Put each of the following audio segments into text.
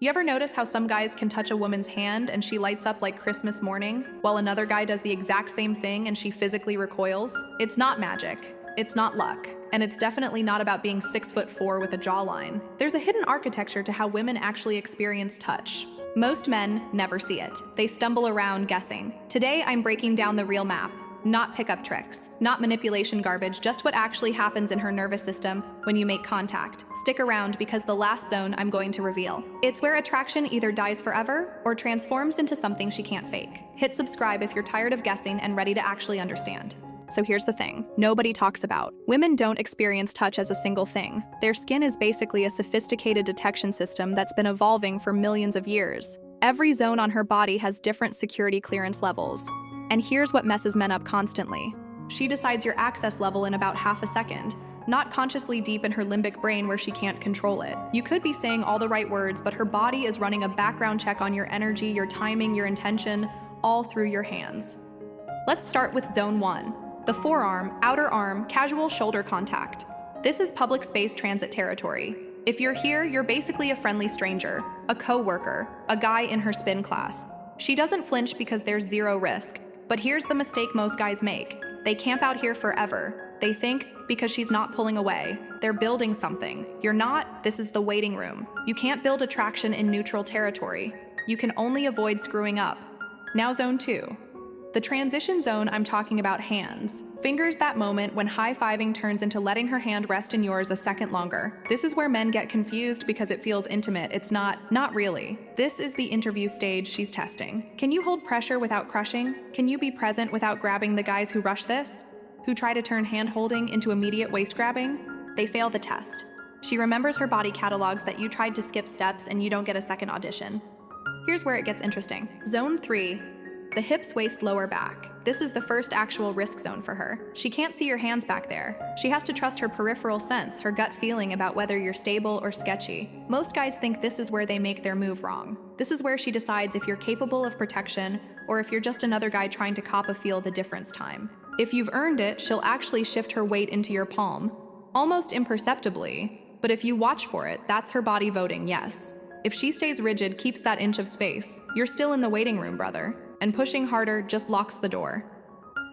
You ever notice how some guys can touch a woman's hand and she lights up like Christmas morning, while another guy does the exact same thing and she physically recoils? It's not magic. It's not luck. And it's definitely not about being 6'4" with a jawline. There's a hidden architecture to how women actually experience touch. Most men never see it. They stumble around guessing. Today, I'm breaking down the real map. Not pickup tricks, not manipulation garbage, just what actually happens in her nervous system when you make contact. Stick around because the last zone I'm going to reveal. It's where attraction either dies forever or transforms into something she can't fake. Hit subscribe if you're tired of guessing and ready to actually understand. So here's the thing nobody talks about. Women don't experience touch as a single thing. Their skin is basically a sophisticated detection system that's been evolving for millions of years. Every zone on her body has different security clearance levels. And here's what messes men up constantly. She decides your access level in about half a second, not consciously deep in her limbic brain where she can't control it. You could be saying all the right words, but her body is running a background check on your energy, your timing, your intention, all through your hands. Let's start with Zone 1. The forearm, outer arm, casual shoulder contact. This is public space transit territory. If you're here, you're basically a friendly stranger, a co-worker, a guy in her spin class. She doesn't flinch because there's zero risk. But here's the mistake most guys make. They camp out here forever. They think because she's not pulling away, they're building something. You're not. This is the waiting room. You can't build attraction in neutral territory. You can only avoid screwing up. Now Zone 2. The transition zone, I'm talking about hands. Fingers that moment when high-fiving turns into letting her hand rest in yours a second longer. This is where men get confused because it feels intimate. It's not really. This is the interview stage she's testing. Can you hold pressure without crushing? Can you be present without grabbing the guys who rush this? Who try to turn hand-holding into immediate waist-grabbing? They fail the test. She remembers her body catalogs that you tried to skip steps and you don't get a second audition. Here's where it gets interesting. Zone 3. The hips, waist, lower back. This is the first actual risk zone for her. She can't see your hands back there. She has to trust her peripheral sense, her gut feeling about whether you're stable or sketchy. Most guys think this is where they make their move wrong. This is where she decides if you're capable of protection or if you're just another guy trying to cop a feel the difference time. If you've earned it, she'll actually shift her weight into your palm, almost imperceptibly. But if you watch for it, that's her body voting yes. If she stays rigid, keeps that inch of space, you're still in the waiting room, brother. And pushing harder just locks the door.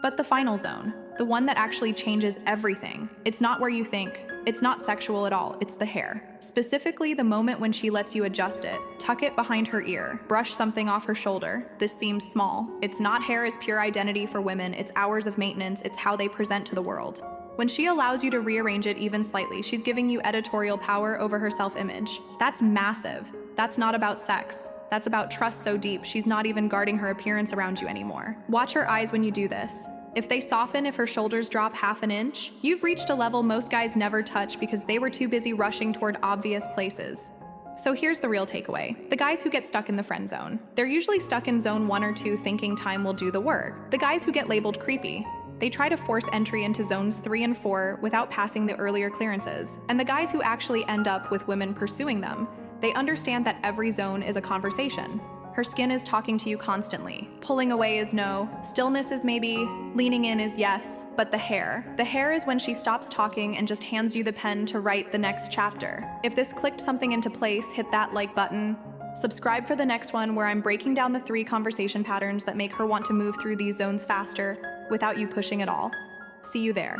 But the final zone, the one that actually changes everything, it's not where you think. It's not sexual at all, it's the hair. Specifically, the moment when she lets you adjust it, tuck it behind her ear, brush something off her shoulder. This seems small. It's not hair as pure identity for women, it's hours of maintenance, it's how they present to the world. When she allows you to rearrange it even slightly, she's giving you editorial power over her self-image. That's massive. That's not about sex. That's about trust so deep, she's not even guarding her appearance around you anymore. Watch her eyes when you do this. If they soften, if her shoulders drop half an inch, you've reached a level most guys never touch because they were too busy rushing toward obvious places. So here's the real takeaway. The guys who get stuck in the friend zone, they're usually stuck in zone 1 or 2 thinking time will do the work. The guys who get labeled creepy, they try to force entry into zones 3 and 4 without passing the earlier clearances. And the guys who actually end up with women pursuing them, they understand that every zone is a conversation. Her skin is talking to you constantly. Pulling away is no, stillness is maybe, leaning in is yes, but the hair is when she stops talking and just hands you the pen to write the next chapter. If this clicked something into place, hit that like button. Subscribe for the next one where I'm breaking down the 3 conversation patterns that make her want to move through these zones faster without you pushing at all. See you there.